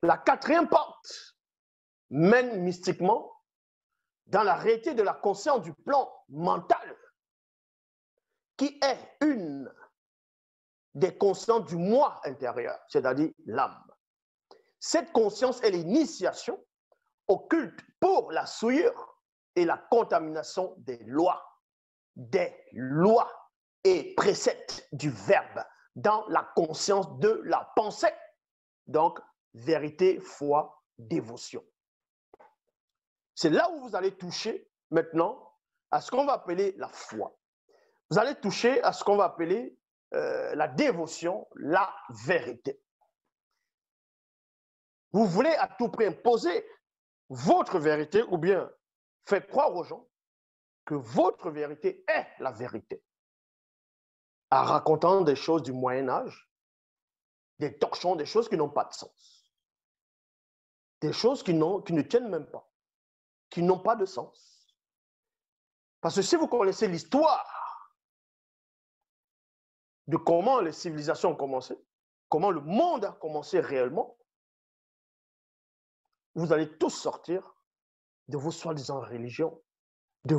La quatrième porte mène mystiquement dans la réalité de la conscience du plan mental, qui est une des consciences du moi intérieur, c'est-à-dire l'âme. Cette conscience est l'initiation au culte pour la souillure et la contamination des lois et préceptes du verbe dans la conscience de la pensée. Donc, vérité, foi, dévotion. C'est là où vous allez toucher maintenant à ce qu'on va appeler la foi. Vous allez toucher à ce qu'on va appeler la dévotion, la vérité. Vous voulez à tout prix imposer votre vérité ou bien faire croire aux gens que votre vérité est la vérité. En racontant des choses du Moyen-Âge, des torchons, des choses qui n'ont pas de sens. Des choses qui ne tiennent même pas, qui n'ont pas de sens. Parce que si vous connaissez l'histoire de comment les civilisations ont commencé, comment le monde a commencé réellement, vous allez tous sortir de vos soi-disant religions, de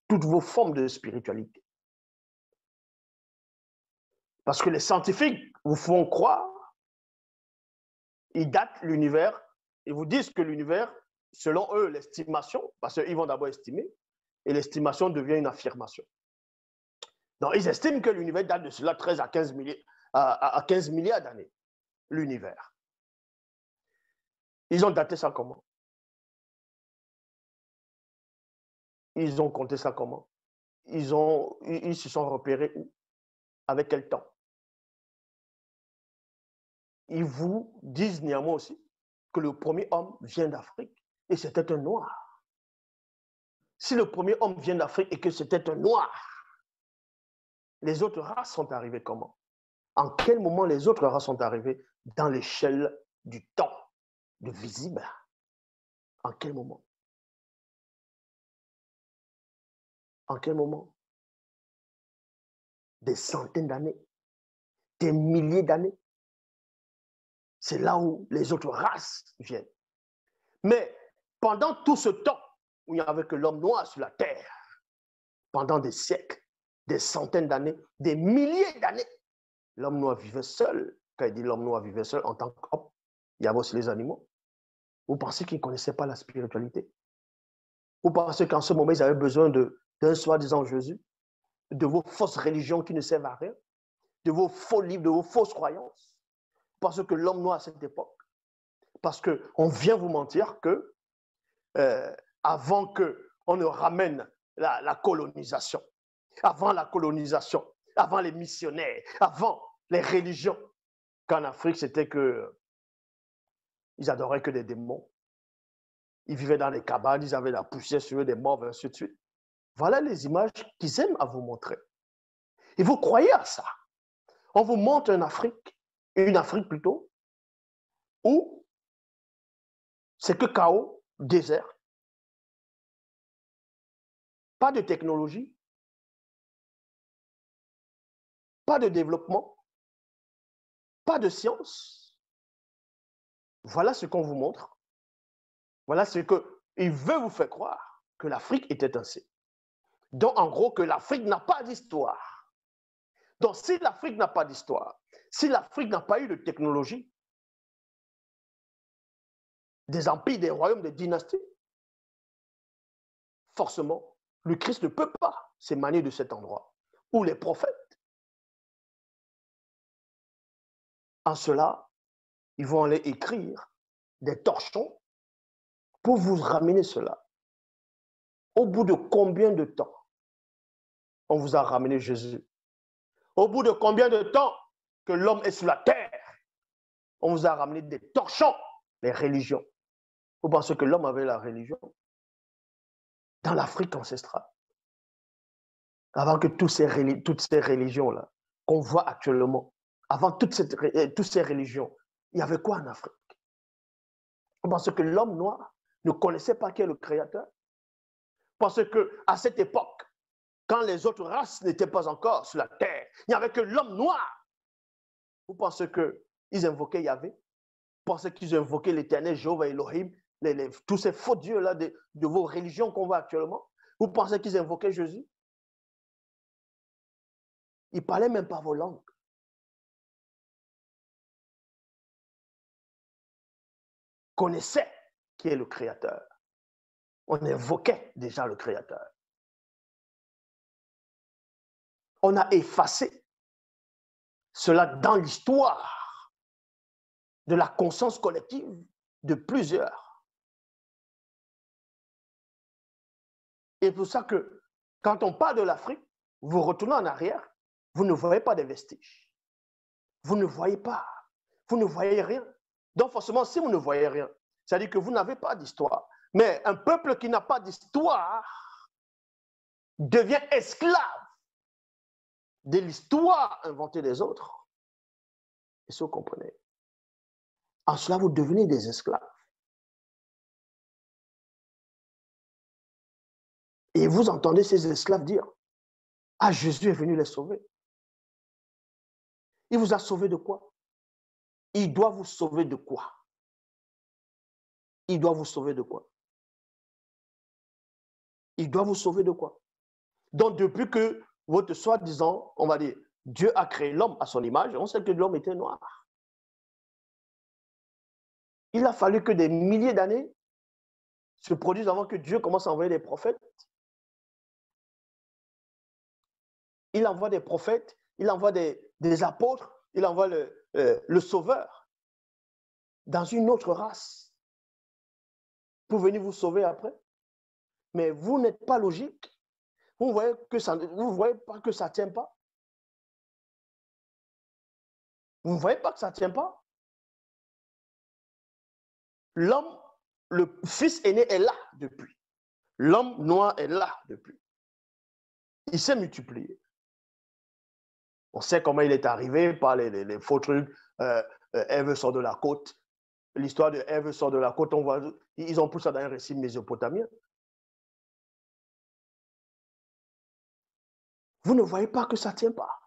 toutes vos formes de spiritualité. Parce que les scientifiques vous font croire, ils datent l'univers, ils vous disent que l'univers, selon eux, l'estimation, parce qu'ils vont d'abord estimer, et l'estimation devient une affirmation. Donc, ils estiment que l'univers date de cela 13 à 15 milliards d'années, l'univers. Ils ont daté ça comment? Ils ont compté ça comment? Ils se sont repérés où? Avec quel temps? Ils vous disent néanmoins aussi que le premier homme vient d'Afrique et c'était un noir. Si le premier homme vient d'Afrique et que c'était un noir, les autres races sont arrivées comment? En quel moment les autres races sont arrivées dans l'échelle du temps, de visible? En quel moment? En quel moment? Des centaines d'années, des milliers d'années. C'est là où les autres races viennent. Mais pendant tout ce temps où il n'y avait que l'homme noir sur la terre, pendant des siècles, des centaines d'années, des milliers d'années, l'homme noir vivait seul. Quand il dit l'homme noir vivait seul en tant qu'homme, il y avait aussi les animaux. Vous pensez qu'ils ne connaissaient pas la spiritualité? Vous pensez qu'en ce moment, ils avaient besoin d'un soi-disant Jésus, de vos fausses religions qui ne servent à rien, de vos faux livres, de vos fausses croyances? Parce que l'homme noir à cette époque, parce qu'on vient vous mentir que avant qu'on ne ramène la colonisation, avant la colonisation, avant les missionnaires, avant les religions, qu'en Afrique, c'était que ils adoraient que des démons. Ils vivaient dans des cabanes, ils avaient la poussière sur eux, des morts, ainsi de suite. Voilà les images qu'ils aiment à vous montrer. Et vous croyez à ça. On vous montre une Afrique plutôt, où c'est que chaos, désert, pas de technologie, pas de développement, pas de science. Voilà ce qu'on vous montre. Voilà ce qu'il veut vous faire croire, que l'Afrique était ainsi. Donc, en gros, que l'Afrique n'a pas d'histoire. Donc, si l'Afrique n'a pas d'histoire, si l'Afrique n'a pas eu de technologie, des empires, des royaumes, des dynasties, forcément, le Christ ne peut pas s'émaner de cet endroit. Ou les prophètes. En cela, ils vont aller écrire des torchons pour vous ramener cela. Au bout de combien de temps on vous a ramené Jésus? Au bout de combien de temps que l'homme est sur la terre, on vous a ramené des torchons, les religions? Vous pensez que l'homme avait la religion? Dans l'Afrique ancestrale, avant que toutes ces religions-là qu'on voit actuellement, avant toutes ces religions, il y avait quoi en Afrique? Vous pensez que l'homme noir ne connaissait pas qui est le Créateur? Parce qu'à cette époque, quand les autres races n'étaient pas encore sur la terre, il n'y avait que l'homme noir. Vous pensez qu'ils invoquaient Yahvé? pensaient qu'ils invoquaient l'éternel Jéhovah Elohim, tous ces faux dieux-là de vos religions qu'on voit actuellement. Vous pensez qu'ils invoquaient Jésus? Ils ne parlaient même pas vos langues. Connaissaient qui est le Créateur. On invoquait déjà le Créateur. On a effacé cela dans l'histoire de la conscience collective de plusieurs. Et pour ça que quand on parle de l'Afrique, vous retournez en arrière, vous ne voyez pas de vestiges. Vous ne voyez pas. Vous ne voyez rien. Donc forcément, si vous ne voyez rien, c'est-à-dire que vous n'avez pas d'histoire. Mais un peuple qui n'a pas d'histoire devient esclave de l'histoire inventée des autres. Est-ce que vous comprenez? En cela, vous devenez des esclaves. Et vous entendez ces esclaves dire, « Ah, Jésus est venu les sauver. » Il vous a sauvé de quoi? Il doit vous sauver de quoi? Il doit vous sauver de quoi? Il doit vous sauver de quoi? Donc, depuis que votre soi-disant, on va dire, Dieu a créé l'homme à son image, on sait que l'homme était noir. Il a fallu que des milliers d'années se produisent avant que Dieu commence à envoyer des prophètes. Il envoie des prophètes, il envoie des apôtres, il envoie le sauveur dans une autre race pour venir vous sauver après. Mais vous n'êtes pas logique. Vous ne voyez pas que ça ne tient pas. Vous ne voyez pas que ça ne tient pas. L'homme, le fils aîné est là depuis. L'homme noir est là depuis. Il s'est multiplié. On sait comment il est arrivé par les faux trucs. Ève sort de la côte. L'histoire de Ève sort de la côte, on voit, ils ont pris ça dans un récit mésopotamien. Vous ne voyez pas que ça ne tient pas.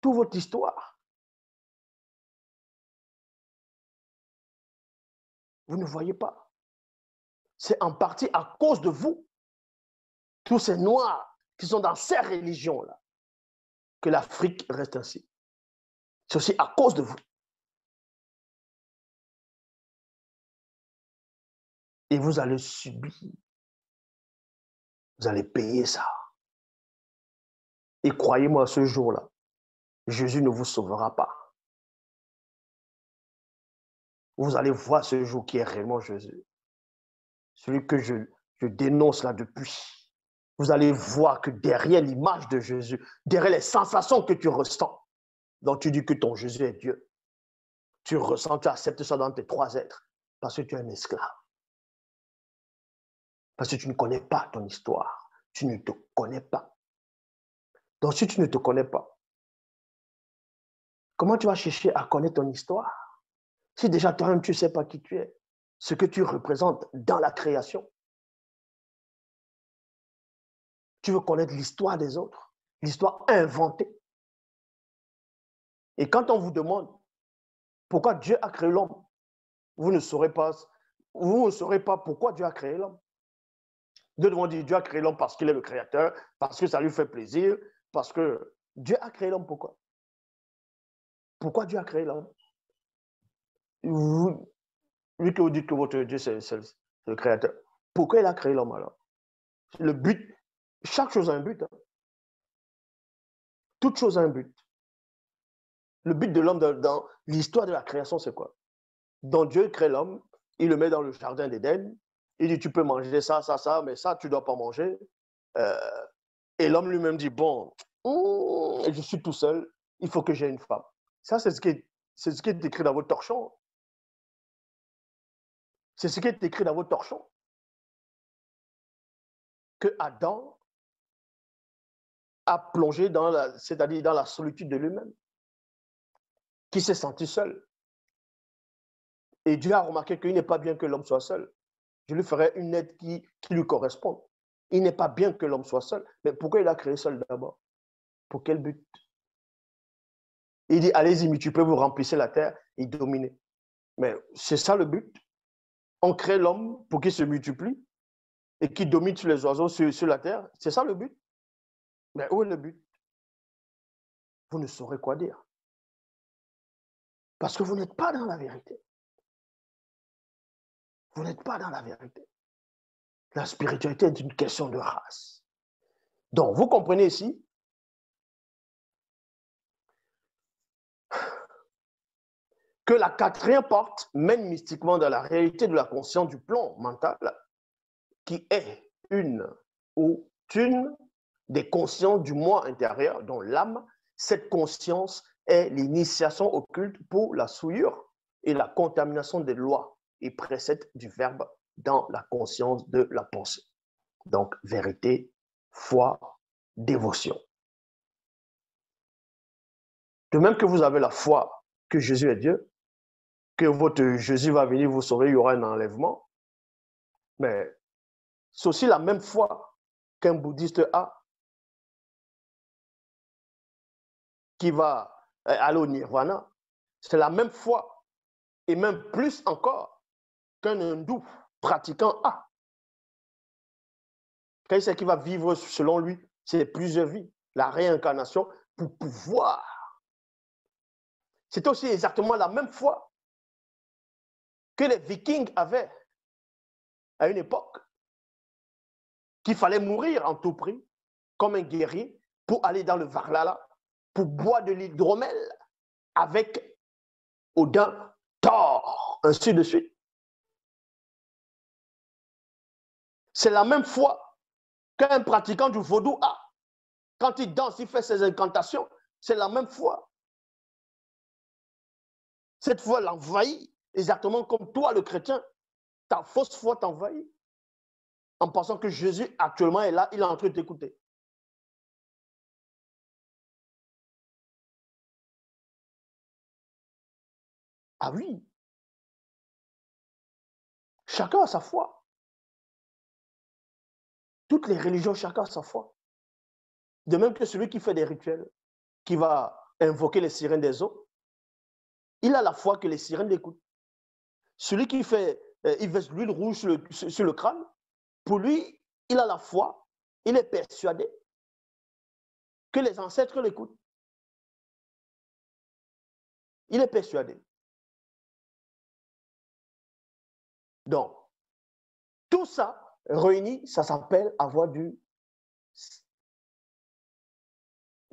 Toute votre histoire. Vous ne voyez pas. C'est en partie à cause de vous, tous ces Noirs qui sont dans ces religions-là, que l'Afrique reste ainsi. C'est aussi à cause de vous. Et vous allez subir. Vous allez payer ça. Et croyez-moi, ce jour-là, Jésus ne vous sauvera pas. Vous allez voir ce jour qui est réellement Jésus. Celui que je dénonce là depuis. Vous allez voir que derrière l'image de Jésus, derrière les sensations que tu ressens, donc tu dis que ton Jésus est Dieu, tu ressens, tu acceptes ça dans tes trois êtres, parce que tu es un esclave. Parce que tu ne connais pas ton histoire. Tu ne te connais pas. Donc si tu ne te connais pas, comment tu vas chercher à connaître ton histoire? Si déjà toi-même tu ne sais pas qui tu es, ce que tu représentes dans la création. Tu veux connaître l'histoire des autres, l'histoire inventée. Et quand on vous demande pourquoi Dieu a créé l'homme, vous ne saurez pas pourquoi Dieu a créé l'homme. D'autres vont dire Dieu a créé l'homme parce qu'il est le créateur, parce que ça lui fait plaisir, parce que Dieu a créé l'homme pourquoi? Pourquoi Dieu a créé l'homme? Vu que vous dites que votre Dieu c'est le créateur, pourquoi il a créé l'homme alors? Le but, chaque chose a un but. Hein. Toute chose a un but. Le but de l'homme dans l'histoire de la création, c'est quoi? Donc Dieu crée l'homme, il le met dans le jardin d'Éden, il dit tu peux manger ça, ça, ça, mais ça, tu ne dois pas manger. Et l'homme lui-même dit, bon, je suis tout seul, il faut que j'ai une femme. Ça, c'est ce qui est écrit dans votre torchon. C'est ce qui est écrit dans votre torchon. Que Adam a plongé c'est-à-dire dans la solitude de lui-même, qui s'est senti seul. Et Dieu a remarqué qu'il n'est pas bien que l'homme soit seul. Je lui ferai une aide qui lui corresponde. Il n'est pas bien que l'homme soit seul. Mais pourquoi il a créé seul d'abord? Pour quel but? Il dit, allez-y, multipliez, vous remplissez la terre et dominez. Mais c'est ça le but. On crée l'homme pour qu'il se multiplie et qu'il domine sur les oiseaux sur la terre. C'est ça le but. Mais où est le but? Vous ne saurez quoi dire. Parce que vous n'êtes pas dans la vérité. Vous n'êtes pas dans la vérité. La spiritualité est une question de race. Donc, vous comprenez ici que la quatrième porte mène mystiquement dans la réalité de la conscience du plan mental, qui est une des consciences du moi intérieur, dont l'âme. Cette conscience est l'initiation occulte pour la souillure et la contamination des lois et préceptes du verbe dans la conscience de la pensée. Donc, vérité, foi, dévotion. De même que vous avez la foi que Jésus est Dieu, que votre Jésus va venir vous sauver, il y aura un enlèvement, mais c'est aussi la même foi qu'un bouddhiste a, qui va aller au nirvana. C'est la même foi, et même plus encore qu'un hindou pratiquant a. Quand il sait qu'il va vivre selon lui, c'est plusieurs vies, la réincarnation pour pouvoir. C'est aussi exactement la même foi que les Vikings avaient à une époque, qu'il fallait mourir en tout prix, comme un guerrier, pour aller dans le Valhalla, pour boire de l'hydromel avec Odin, Thor, ainsi de suite. C'est la même foi qu'un pratiquant du vaudou a. Quand il danse, il fait ses incantations, c'est la même foi. Cette foi l'envahit, exactement comme toi, le chrétien. Ta fausse foi t'envahit en pensant que Jésus actuellement est là, il est en train de t'écouter. Ah oui. Chacun a sa foi. Toutes les religions, chacun a sa foi. De même que celui qui fait des rituels, qui va invoquer les sirènes des eaux, il a la foi que les sirènes l'écoutent. Celui qui fait, il verse l'huile rouge sur le crâne, pour lui, il a la foi, il est persuadé que les ancêtres l'écoutent. Il est persuadé. Donc, tout ça réuni, ça s'appelle avoir du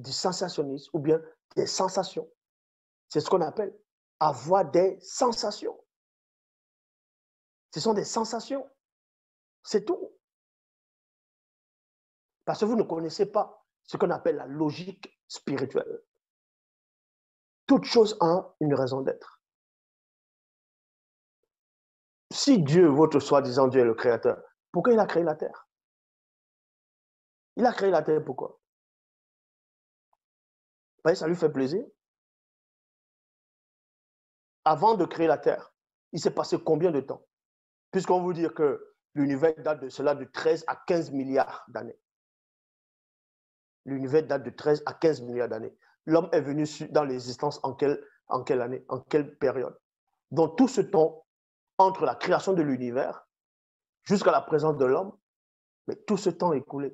sensationnisme ou bien des sensations. C'est ce qu'on appelle avoir des sensations. Ce sont des sensations. C'est tout. Parce que vous ne connaissez pas ce qu'on appelle la logique spirituelle. Toute chose a une raison d'être. Si Dieu, votre soi-disant Dieu est le créateur, pourquoi il a créé la terre? Il a créé la terre pourquoi? Parce que ça lui fait plaisir. Avant de créer la terre, il s'est passé combien de temps? Puisqu'on vous dit que l'univers date de cela de 13 à 15 milliards d'années. L'univers date de 13 à 15 milliards d'années. L'homme est venu dans l'existence en quelle année? En quelle période? Dans tout ce temps, entre la création de l'univers jusqu'à la présence de l'homme, mais tout ce temps écoulé,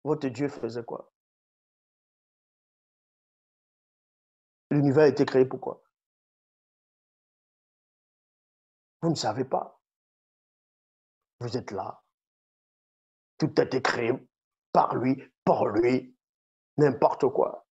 votre Dieu faisait quoi? L'univers a été créé pourquoi? Vous ne savez pas. Vous êtes là. Tout a été créé par lui, pour lui, n'importe quoi.